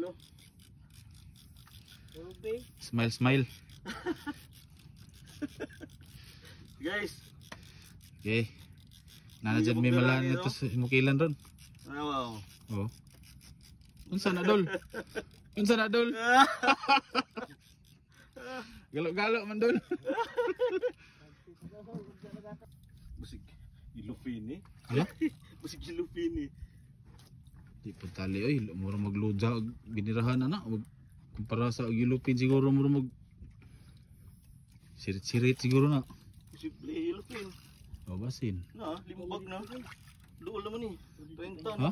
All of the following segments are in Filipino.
Tatlo. Smile, smile. Guys. Okay. Nanadyan may malaan ito sa mukilan ron. Wow. Oh. Unsa na dol? Unsa na dol? Galo-galo man dol. Busig ilupin eh. Hala? Busig ilupin eh. Di pa tali oy, mura magluja og binirahan na. Kumpara sa gilupin siguro mura mag sirit-sirit siguro na. Simple ilupin. O basin. Na, limbag na. Luol naman eh. 30 Ha? na.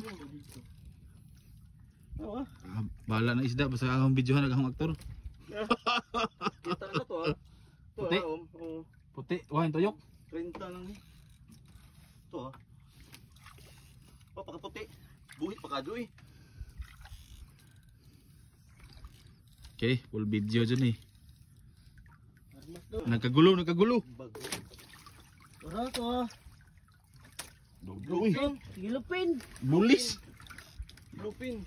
Ah, Bahala na isda basta akong videohan akong aktor. kita na to ah. To Puti? ah. Puti, wahin tuyok. 30 lang eh. To ah. Pakaputi. Buhit pa kadoy. Okay, full video dyan eh. Nagkagulo, nagkagulo. Ora to ah. Doblo eh. Gilupin. Bulis. Lupin.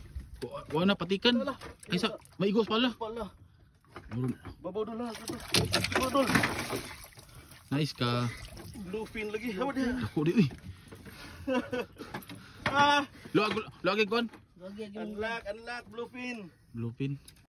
Wala na patikan. Ay sa, may igos pala. Pala. Murag- Babaw doon lang. Babaw doon. Nice ka. Lupin lagi. Hawa dia. Ako di uy. Ah. Luag, luag kon. Unlock, bluefin. Bluepin.